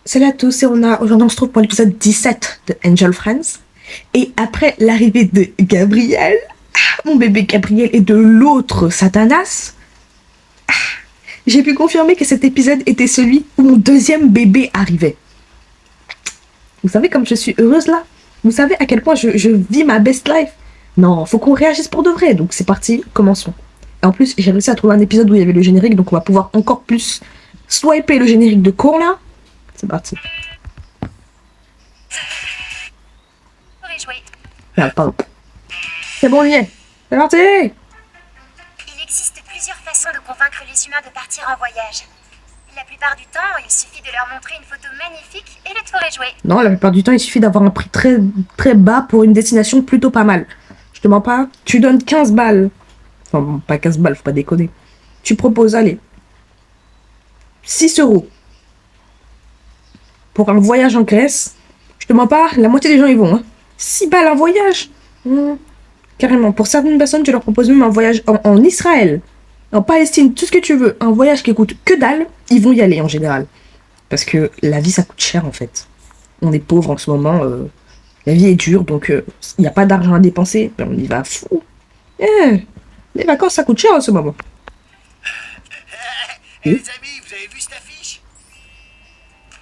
Salut à tous, et aujourd'hui on se trouve pour l'épisode 17 de Angel Friends. Et après l'arrivée de Gabriel, mon bébé Gabriel, et de l'autre Satanas, j'ai pu confirmer que cet épisode était celui où mon deuxième bébé arrivait. Vous savez comme je suis heureuse là? Vous savez à quel point je vis ma best life? Non, faut qu'on réagisse pour de vrai, donc c'est parti, commençons. Et en plus, j'ai réussi à trouver un épisode où il y avait le générique, donc on va pouvoir encore plus swiper le générique de cours là. C'est parti. Ah, pardon. C'est bon, on y est. C'est parti. Il existe plusieurs façons de convaincre les humains de partir en voyage. La plupart du temps, il suffit de leur montrer une photo magnifique et le tour est joué. Non, la plupart du temps, il suffit d'avoir un prix très, très bas pour une destination plutôt pas mal. Je te mens pas, tu donnes 15 balles. Enfin, bon, pas 15 balles, faut pas déconner. Tu proposes, allez, 6 euros pour un voyage en Grèce. Je te mens pas, la moitié des gens y vont. Hein. 6 balles un voyage. Carrément. Pour certaines personnes, tu leur proposes même un voyage en Israël, en Palestine, tout ce que tu veux. Un voyage qui coûte que dalle, ils vont y aller en général. Parce que la vie, ça coûte cher en fait. On est pauvre en ce moment. La vie est dure, donc il n'y a pas d'argent à dépenser. Ben, on y va à fou. Les vacances, ça coûte cher en ce moment. Les amis, vous avez vu cette affiche?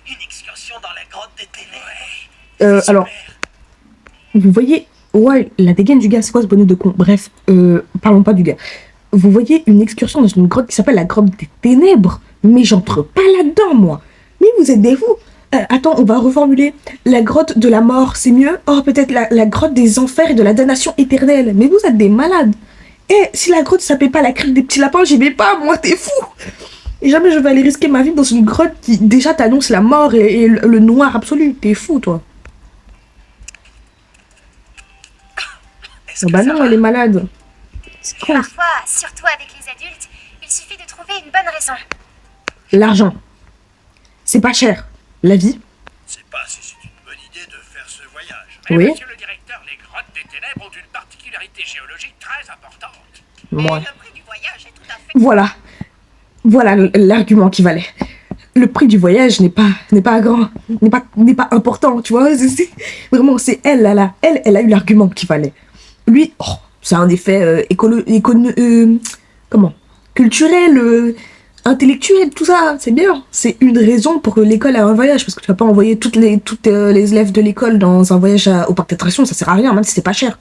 Une excursion dans la grotte des ténèbres. Alors, vous voyez... Ouais, la dégaine du gars, c'est quoi ce bonnet de con? Bref, parlons pas du gars. Vous voyez une excursion dans une grotte qui s'appelle la grotte des ténèbres? Mais j'entre pas là-dedans, moi. Mais vous êtes des fous. Attends, on va reformuler. La grotte de la mort, c'est mieux? Oh, peut-être la grotte des enfers et de la damnation éternelle. Mais vous êtes des malades. Si la grotte s'appelle pas la crypte des petits lapins, j'y vais pas, moi, t'es fou. Et jamais je vais aller risquer ma vie dans une grotte qui déjà t'annonce la mort et le noir absolu. T'es fou, toi. Oh bah non, elle est malade. C'est quoi? Parfois, surtout avec les adultes, il suffit de trouver une bonne raison. L'argent. C'est pas cher. La vie. Je sais pas si c'est une bonne idée de faire ce voyage. Mais Oui. monsieur le directeur, les grottes des ténèbres ont une particularité géologique très importante. Moi. Et le prix du voyage est tout à fait... Voilà. Voilà l'argument qui valait. Le prix du voyage n'est pas grand, n'est pas important, tu vois. Vraiment, c'est elle, là. Elle a eu l'argument qui valait. Lui, oh, c'est un effet comment? Culturel, intellectuel, tout ça, c'est bien. C'est une raison pour que l'école ait un voyage, parce que tu vas pas envoyer toutes les élèves de l'école dans un voyage au parc d'attractions, ça sert à rien, même si c'est pas cher.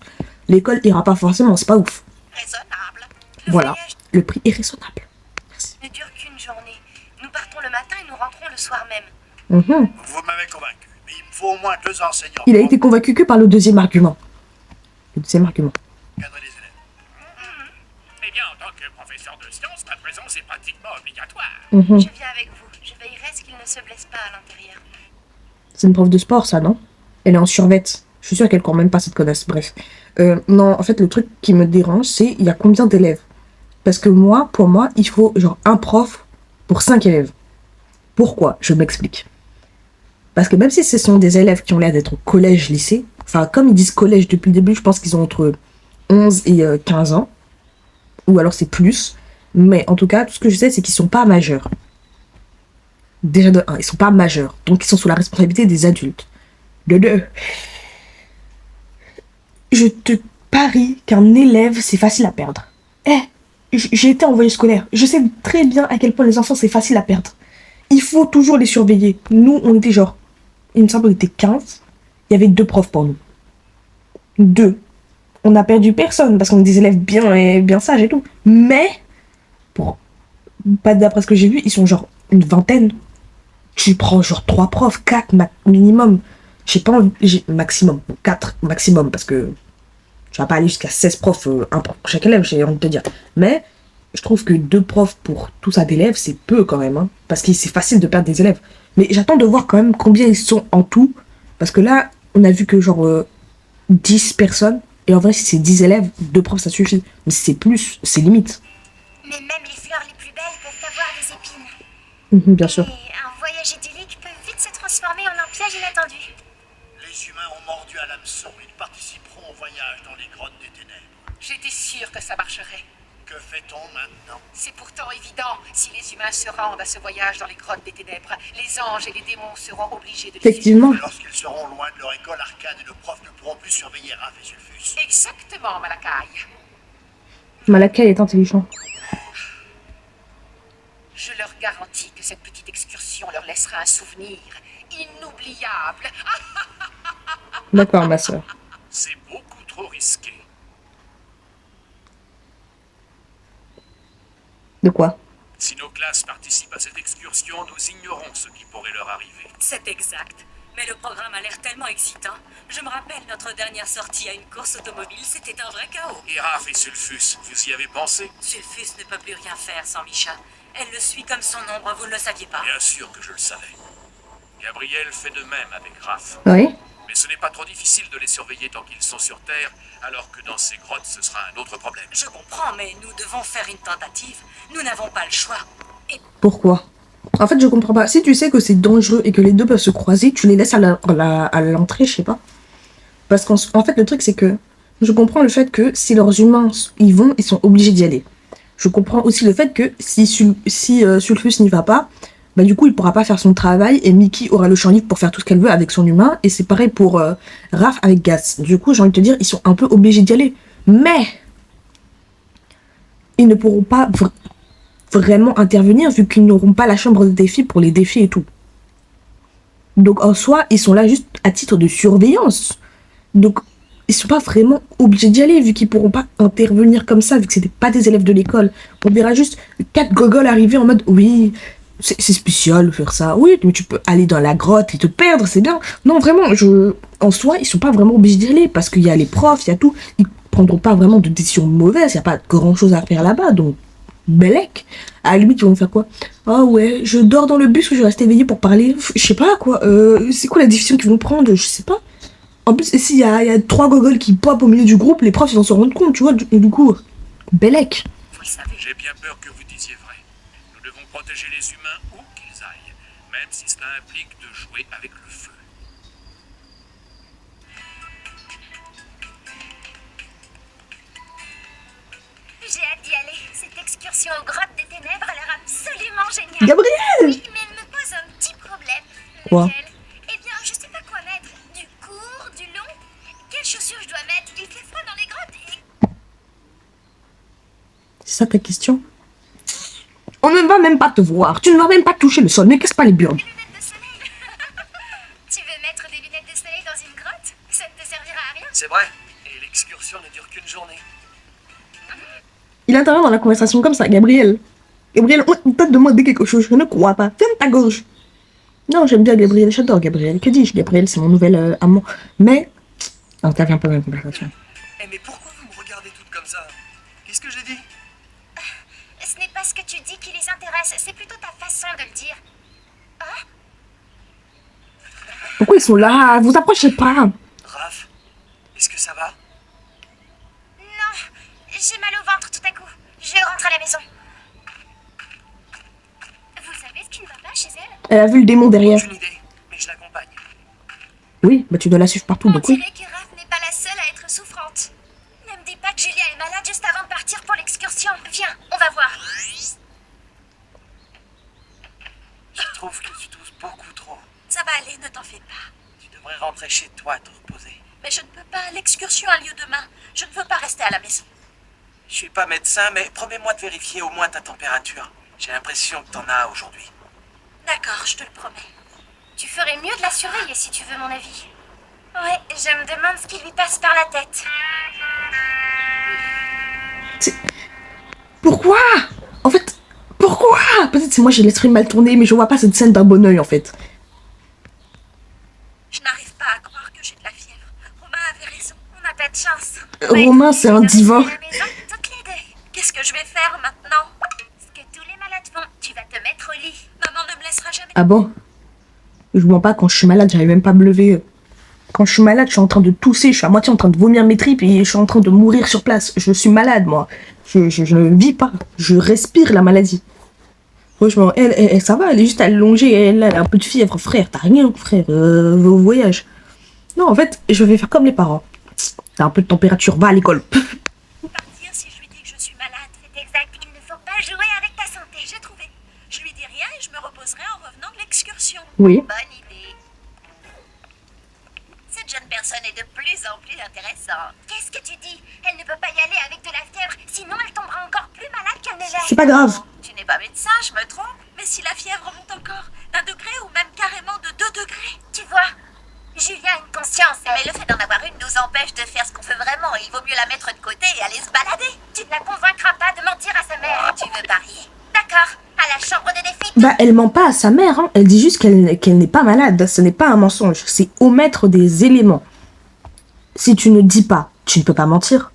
L'école ira pas forcément, c'est pas ouf. raisonnable. Voilà, le prix est raisonnable. Merci. Ne dure qu'une journée. Nous partons le matin et nous rentrons le soir même. Vous m'avez convaincu, mais il me faut au moins 2 enseignants. Il a été convaincu que par le deuxième argument. Le deuxième argument. pour encadrer les élèves. Eh bien, en tant que professeur de sciences, ma présence est pratiquement obligatoire. Je viens avec vous. Je veillerai à ce qu'il ne se blesse pas à l'intérieur. C'est une prof de sport, ça, non? Elle est en survette. Je suis sûre qu'elle court même pas cette connasse. Bref. Non, en fait, le truc qui me dérange, c'est il y a combien d'élèves? Parce que moi, pour moi, il faut genre un prof pour 5 élèves. Pourquoi? Je m'explique. Parce que même si ce sont des élèves qui ont l'air d'être au collège, lycée, enfin, comme ils disent collège depuis le début, je pense qu'ils ont entre 11 et 15 ans. Ou alors c'est plus. Mais en tout cas, tout ce que je sais, c'est qu'ils sont pas majeurs. Déjà de 1, ils sont pas majeurs. Donc ils sont sous la responsabilité des adultes. De 2, je te parie qu'un élève, c'est facile à perdre. J'ai été en voyage scolaire. Je sais très bien à quel point les enfants, c'est facile à perdre. Il faut toujours les surveiller. Nous, on était genre... Il me semble qu'on était 15. Il y avait 2 profs pour nous. 2. On n'a perdu personne parce qu'on est des élèves bien sages et tout. Mais, pour, pas d'après ce que j'ai vu, ils sont genre une vingtaine. Tu prends genre 3 profs, 4 minimum. J'ai pas envie, maximum, 4 maximum, parce que tu vas pas aller jusqu'à 16 profs, un pour chaque élève, j'ai envie de te dire. Mais je trouve que 2 profs pour tout ça d'élèves, c'est peu quand même, hein, parce que c'est facile de perdre des élèves. Mais j'attends de voir quand même combien ils sont en tout, parce que là, on a vu que genre 10 personnes, et en vrai, si c'est 10 élèves, 2 profs, ça suffit. Mais si c'est plus, c'est limite. Mais même les fleurs les plus belles peuvent avoir des épines. Bien sûr. Et un voyage idyllique peut vite se transformer en un piège inattendu. Les humains ont mordu à l'hameçon. Ils participeront au voyage dans les grottes des ténèbres. J'étais sûre que ça marcherait. Que fait-on maintenant? C'est pourtant évident. Si les humains se rendent à ce voyage dans les grottes des ténèbres, les anges et les démons seront obligés de les Effectivement. Lorsqu'ils seront loin de leur école arcane et nos profs ne pourront plus surveiller Raph et Sulfus. suivre. Exactement, Malakai. Malaka est intelligent. Je leur garantis que cette petite excursion leur laissera un souvenir inoubliable. D'accord, ma soeur. C'est beaucoup trop risqué. De quoi? Si nos classes participent à cette excursion, nous ignorons ce qui pourrait leur arriver. C'est exact. Mais le programme a l'air tellement excitant. Je me rappelle notre dernière sortie à une course automobile, c'était un vrai chaos. Et Raph et Sulfus, vous y avez pensé? Sulfus ne peut plus rien faire sans Misha. Elle le suit comme son ombre, vous ne le saviez pas? Bien sûr que je le savais. Gabriel fait de même avec Raph. Oui. Mais ce n'est pas trop difficile de les surveiller tant qu'ils sont sur Terre, alors que dans ces grottes, ce sera un autre problème. Je comprends, mais nous devons faire une tentative. Nous n'avons pas le choix. Et Pourquoi? En fait, je comprends pas. Si tu sais que c'est dangereux et que les deux peuvent se croiser, tu les laisses à l'entrée, je sais pas. Parce qu'en fait, le truc, c'est que je comprends le fait que si leurs humains y vont, ils sont obligés d'y aller. Je comprends aussi le fait que si Sulfus n'y va pas, bah du coup, il pourra pas faire son travail et Mickey aura le champ libre pour faire tout ce qu'elle veut avec son humain. Et c'est pareil pour Raph avec Gas. Du coup, j'ai envie de te dire, ils sont un peu obligés d'y aller. Mais ils ne pourront pas vraiment intervenir vu qu'ils n'auront pas la chambre de défi pour les défis et tout. Donc en soi, ils sont là juste à titre de surveillance. Donc ils sont pas vraiment obligés d'y aller vu qu'ils pourront pas intervenir comme ça vu que c'était pas des élèves de l'école. On verra juste 4 gogoles arriver en mode oui, c'est spécial de faire ça. Oui, mais tu peux aller dans la grotte et te perdre, c'est bien. Non, vraiment, en soi, ils sont pas vraiment obligés d'y aller parce qu'il y a les profs, il y a tout. Ils prendront pas vraiment de décisions mauvaises, il y a pas grand chose à faire là-bas, donc Belek. À la limite, ils vont faire quoi? Ah ouais, je dors dans le bus ou je reste éveillé pour parler. Je sais pas quoi. C'est quoi la décision qu'ils vont prendre? Je sais pas. En plus, s'il y a 3 gogoles qui pop au milieu du groupe, les profs ils vont s'en rendre compte, tu vois. Et du coup, Belek. vous le savez. J'ai bien peur que vous disiez vrai. Nous devons protéger les humains où qu'ils aillent, même si cela implique de jouer avec le feu. J'ai hâte d'y aller. Cette excursion aux grottes des ténèbres a l'air absolument géniale. Gabriel! Oui, mais elle me pose un petit problème. Quoi? Lequel? Eh bien, je sais pas quoi mettre. Du court, du long? Quelles chaussures je dois mettre? Il fait froid dans les grottes et... C'est ça ta question? On ne va même pas te voir. Tu ne vas même pas toucher le sol. Ne casse pas les burnes. Des lunettes de soleil. Tu veux mettre des lunettes de soleil dans une grotte? Ça ne te servira à rien. C'est vrai. Et l'excursion ne dure qu'une journée. Il intervient dans la conversation comme ça, Gabriel. Gabriel, on t'a demandé quelque chose. Je ne crois pas. Ferme ta gorge. Non, j'aime bien Gabriel. J'adore Gabriel. Que dis-je, Gabriel? C'est mon nouvel amant. Mais, on n'intervient pas dans la conversation. Eh mais pourquoi vous me regardez toutes comme ça? Qu'est-ce que j'ai dit? Ce n'est pas ce que tu dis qui les intéresse, c'est plutôt ta façon de le dire. Pourquoi ils sont là? Vous approchez pas. Raph, est-ce que ça va? Non, j'ai mal au ventre tout à coup. Je rentre à la maison. Vous savez ce qui ne va pas chez elle? Elle a vu le démon derrière. Aucune idée, mais je l'accompagne. Oui, bah tu dois la suivre partout, On donc oui. dirait que Raph n'est pas la seule à être souffrante. Ne me dis pas que Julia est malade juste avant de partir pour l'excursion. Viens, on va voir. Je trouve que tu tousses beaucoup trop. Ça va aller, ne t'en fais pas. Tu devrais rentrer chez toi, te reposer. Mais je ne peux pas, l'excursion a lieu demain. Je ne veux pas rester à la maison. Je suis pas médecin, mais promets-moi de vérifier au moins ta température. J'ai l'impression que t'en as aujourd'hui. D'accord, je te le promets. Tu ferais mieux de la surveiller si tu veux mon avis. Ouais, je me demande ce qui lui passe par la tête. Pourquoi? En fait, pourquoi? Peut-être c'est moi j'ai l'esprit mal tourné, mais je vois pas cette scène d'un bon oeil en fait. Je n'arrive pas à croire que j'ai de la fièvre. Romain avait raison. On n'a pas de chance. Romain, c'est un diva. À la maison toutes les deux. Qu'est-ce que je vais faire maintenant? Ce que tous les malades font, tu vas te mettre au lit. Maman ne me laissera jamais. Ah bon? Je mens pas, quand je suis malade, j'arrive même pas à me lever. Quand je suis malade, je suis en train de tousser, je suis à moitié en train de vomir mes tripes et je suis en train de mourir sur place. Je suis malade, moi. Je ne vis pas. Je respire la maladie. Franchement, elle, ça va, elle est juste allongée, elle a un peu de fièvre. Frère, t'as rien, frère, au voyage. Non, en fait, je vais faire comme les parents. T'as un peu de température, va à l'école. Partir si je lui dis que je suis malade. C'était Oui. Bonne idée. Cette jeune personne est de plus en plus intéressante. Qu'est-ce que tu dis? Elle ne peut pas y aller avec de la fièvre, sinon elle tombera encore plus malade qu'elle ne l'est. C'est pas grave. Tu n'es pas médecin, je me trompe. Mais si la fièvre monte encore d'1 degré ou même carrément de 2 degrés. Tu vois, Julia a une conscience. Mais le fait d'en avoir une nous empêche de faire ce qu'on veut vraiment. Il vaut mieux la mettre de côté et aller se balader. Tu ne la convaincras pas de mentir à sa mère. Tu veux parier? D'accord, à la chambre de défi. Bah, elle ment pas à sa mère, hein. Elle dit juste qu'elle n'est pas malade. Ce n'est pas un mensonge, c'est omettre des éléments. Si tu ne dis pas, tu ne peux pas mentir.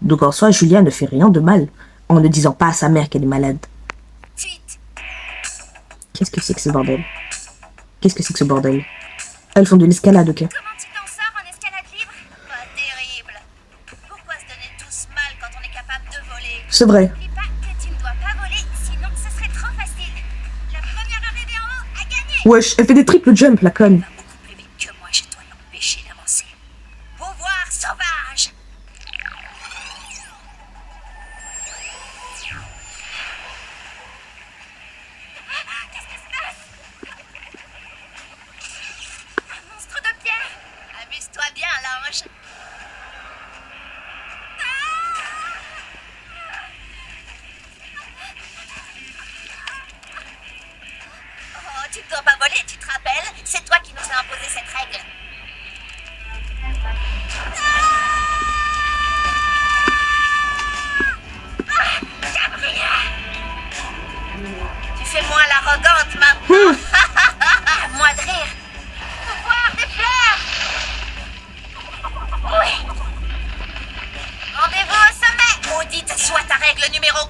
Donc en soi, Julia ne fait rien de mal en ne disant pas à sa mère qu'elle est malade. Suite. Qu'est-ce que c'est que ce bordel? Qu'est-ce que c'est que ce bordel? Elles font de l'escalade, ok. Comment tu t'en sors en escalade libre? Pas terrible. Pourquoi se donner tous mal quand on est capable de voler? C'est vrai. N'oublie pas que tu ne dois pas voler, sinon ce serait trop facile. La première arrivée en haut a gagné. Wesh, elle fait des triple jump, la conne. Va beaucoup plus vite que moi, je dois l'empêcher d'avancer. Pouvoir sauvage! Qu'est-ce qui se passe? Un monstre de pierre. Amuse-toi bien, l'ange. Oh, tu ne dois pas voler, tu te rappelles? C'est toi qui nous as imposé cette règle. Tu fais moins l'arrogante maintenant. Moi de rire. Pouvoir des fleurs. Oui. Rendez-vous au sommet. Maudite soit ta règle numéro 1.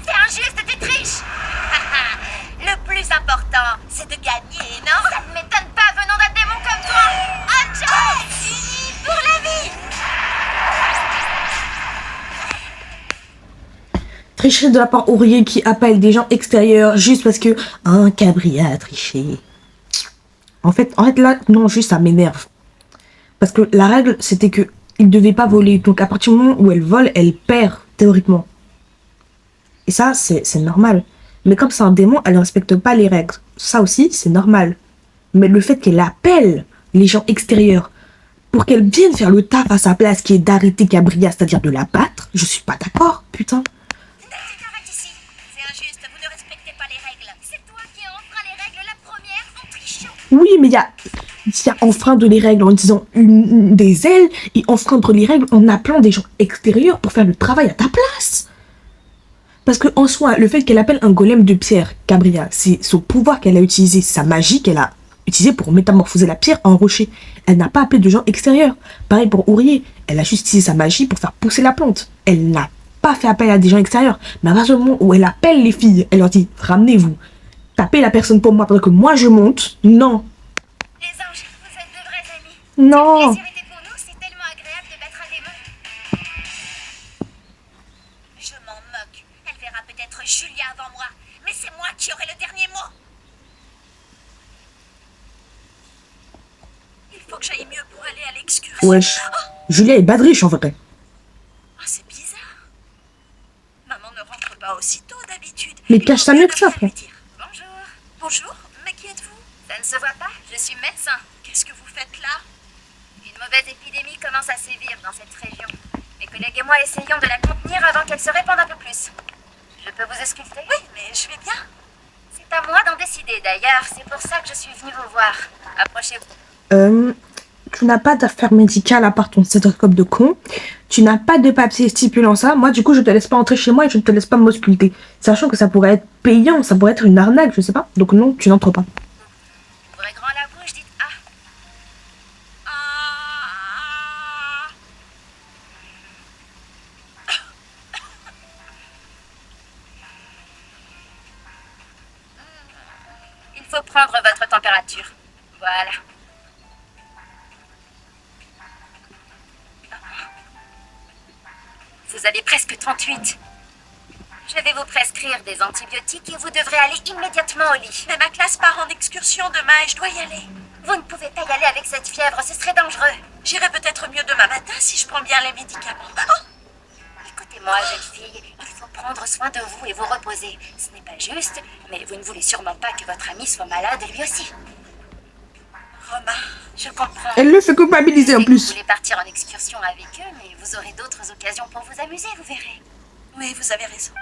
C'est injuste, tu triches. Le plus important, c'est de gagner, non? Ça ne m'étonne pas venant d'un démon comme toi. Enjoy, unis pour la vie. Tricherie de la part Aurier qui appelle des gens extérieurs juste parce que un Cabria a triché. En fait là, non, juste ça m'énerve. Parce que la règle, c'était que il devait pas voler. Donc à partir du moment où elle vole, elle perd, théoriquement. Et ça, c'est normal. Mais comme c'est un démon, elle ne respecte pas les règles. Ça aussi, c'est normal. Mais le fait qu'elle appelle les gens extérieurs pour qu'elle vienne faire le taf à sa place, qui est d'arrêter Cabria, c'est-à-dire de la battre, je suis pas d'accord, putain. Arrête ici. C'est injuste, vous ne respectez pas les règles. C'est toi qui as enfreint les règles la première en trichant. Oui, mais il y a enfreindre les règles en utilisant des ailes et enfreindre les règles en appelant des gens extérieurs pour faire le travail à ta place. Parce que en soi, le fait qu'elle appelle un golem de pierre, Cabria, c'est son pouvoir qu'elle a utilisé, sa magie qu'elle a utilisée pour métamorphoser la pierre en rocher. Elle n'a pas appelé de gens extérieurs. Pareil pour Ourier, elle a juste utilisé sa magie pour faire pousser la plante. Elle n'a pas fait appel à des gens extérieurs. Mais à partir du moment où elle appelle les filles, elle leur dit « Ramenez-vous, tapez la personne pour moi pendant que moi je monte. » Non. Les anges, vous êtes de vrais amis. Non. Le plaisir était pour nous, c'est tellement agréable de battre un démon. Je m'en moque. Elle verra peut-être Julia avant moi. Mais c'est moi qui aurai le dernier mot. Il faut que j'aille mieux pour aller à l'excursion. Wesh. Julia est badriche en vrai. Oh, c'est bizarre. Maman ne rentre pas aussitôt d'habitude. Mais Il cache ça faut mieux bien que ça, lui frère. dire. Bonjour. Bonjour, mais qui êtes-vous? Ça ne se voit pas, je suis médecin. Qu'est-ce que vous faites là? Une mauvaise épidémie commence à sévir dans cette région. Mes collègues et moi essayons de la contenir avant qu'elle se répande un peu plus. Je peux vous ausculter? Oui, mais je vais bien. C'est à moi d'en décider d'ailleurs, c'est pour ça que je suis venue vous voir. Approchez-vous. Tu n'as pas d'affaires médicales à part ton stéthoscope de con. Tu n'as pas de papier stipulant ça. Moi, du coup, je te laisse pas entrer chez moi et je ne te laisse pas m'ausculter. Sachant que ça pourrait être payant, ça pourrait être une arnaque, je sais pas. Donc non, tu n'entres pas. Ouvrez grand la bouche, dites ah. Ah. Il faut prendre votre température. Voilà. Vous avez presque 38. Je vais vous prescrire des antibiotiques et vous devrez aller immédiatement au lit. Mais ma classe part en excursion demain et je dois y aller. Vous ne pouvez pas y aller avec cette fièvre, ce serait dangereux. J'irai peut-être mieux demain matin si je prends bien les médicaments. Oh, Écoutez, Écoutez-moi, jeune fille, il faut prendre soin de vous et vous reposer. Ce n'est pas juste, mais vous ne voulez sûrement pas que votre ami soit malade lui aussi. Romain, je comprends. Elle le fait culpabiliser en Vous plus. voulez partir en excursion avec eux, mais vous aurez d'autres occasions pour vous amuser, vous verrez. Oui, vous avez raison.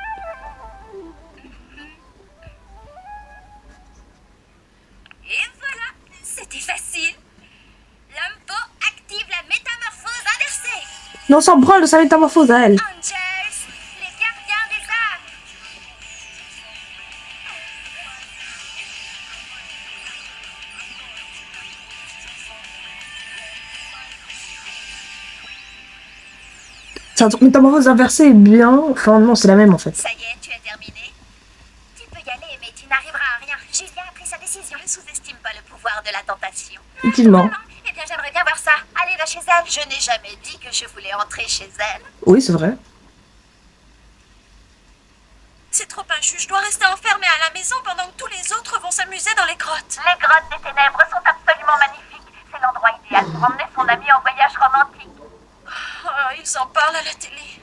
Et voilà, c'était facile. Lampo active la métamorphose inversée. Non, on s'en branle de sa métamorphose à elle. Angels, les gardiens des âmes. Sa métamorphose inversée est bien. Enfin, non, c'est la même en fait. Ça y est, tu as terminé. Tu peux y aller, mais tu n'arriveras à rien. Julia a pris sa décision. Ne sous-estime pas le pouvoir de la tentation. Effectivement. Eh bien, j'aimerais bien voir ça. Allez, va chez elle. Je n'ai jamais dit que je voulais entrer chez elle. Oui, c'est vrai. C'est trop injuste. Je dois rester enfermée à la maison pendant que tous les autres vont s'amuser dans les grottes. Les grottes des ténèbres sont absolument magnifiques. C'est l'endroit idéal pour emmener son ami en voyage romantique. Oh, ils en parlent à la télé.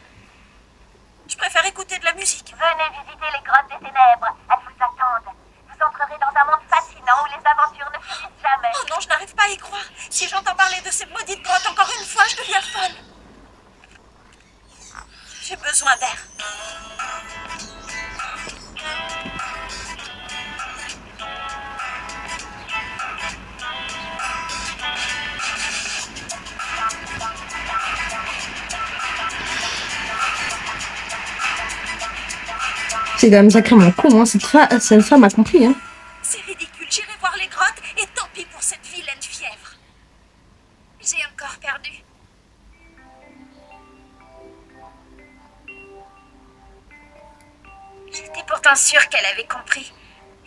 Je préfère écouter de la musique. Venez visiter les grottes des ténèbres. Elles vous attendent. Vous entrerez dans un monde fascinant où les aventures ne finissent jamais. Oh non, je n'arrive pas à y croire. Si j'entends parler de ces maudites grottes encore une fois, je deviens folle. J'ai besoin d'air. C'est quand même sacrément con, hein. Cette femme a compris, hein. C'est ridicule. J'irai voir les grottes et tant pis pour cette vilaine fièvre. J'ai encore perdu. J'étais pourtant sûre qu'elle avait compris.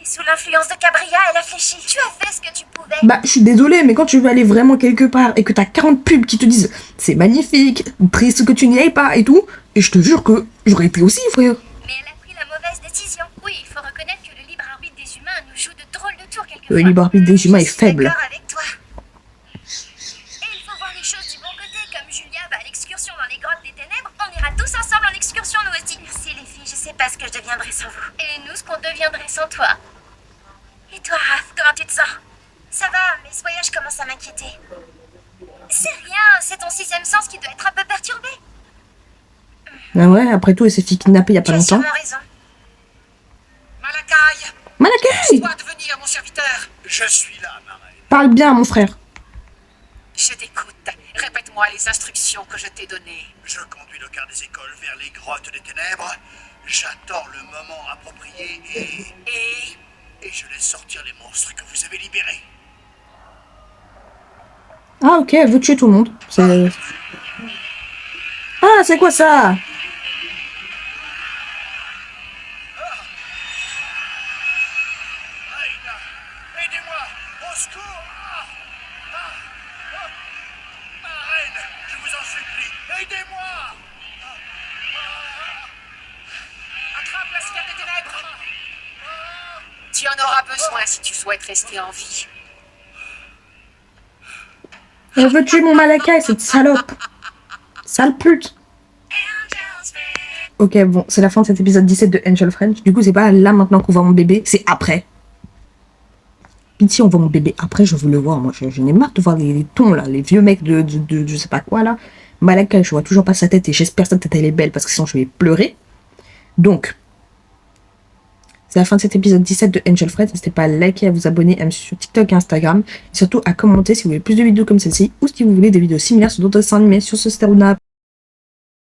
Et sous l'influence de Cabria, elle a fléchi. Tu as fait ce que tu pouvais. Bah, je suis désolée, mais quand tu veux aller vraiment quelque part et que t'as 40 pubs qui te disent c'est magnifique, triste que tu n'y ailles pas et tout, et je te jure que j'aurais été aussi, frère. Mais elle a pris la mauvaise décision. Oui, il faut reconnaître que le libre arbitre des humains nous joue de drôles de tours quelquefois. Le libre arbitre des humains est Je suis faible. d'accord avec toi. Et il faut voir les choses du bon côté. Comme Julia va à l'excursion dans les grottes des ténèbres, on ira tous ensemble en excursion nous aussi. Merci les filles, je sais pas ce que je deviendrais sans vous. Et nous, ce qu'on deviendrait sans toi. Et toi, Raph, comment tu te sens? Ça va, mais ce voyage commence à m'inquiéter. C'est rien, c'est ton sixième sens qui doit être un peu perturbé. Ah ouais, après tout, elle s'est fait kidnapper il y a pas Tu as longtemps. sûrement raison. Malakai, Malakai, dois devenir mon serviteur. Je suis là, ma reine. parle bien, mon frère. Je t'écoute. Répète-moi les instructions que je t'ai données. Je conduis le quart des écoles vers les grottes des ténèbres. J'attends le moment approprié et je laisse sortir les monstres que vous avez libérés. Ah ok, elle veut tuer tout le monde. Ah, c'est quoi ça? Aïda, aidez-moi, au secours. Ma reine, je vous en supplie, aidez-moi. Attrape la sphère des ténèbres. Tu en auras besoin si tu souhaites rester en vie. Elle veut tuer mon Malakai, cette salope. Sale pute. Ok, bon, c'est la fin de cet épisode 17 de Angel French. Du coup, c'est pas là maintenant qu'on voit mon bébé, c'est après. Pitié, on voit mon bébé après, je veux le voir. Moi, j'en ai marre de voir les tons là, les vieux mecs de je sais pas quoi là. Malakai, je vois toujours pas sa tête et j'espère que sa tête elle est belle parce que sinon je vais pleurer. Donc, c'est la fin de cet épisode 17 de Angel French. N'hésitez pas à liker, à vous abonner, à me suivre sur TikTok et Instagram. Et surtout à commenter si vous voulez plus de vidéos comme celle-ci ou si vous voulez des vidéos similaires sur d'autres dessins animés sur ce Staruna.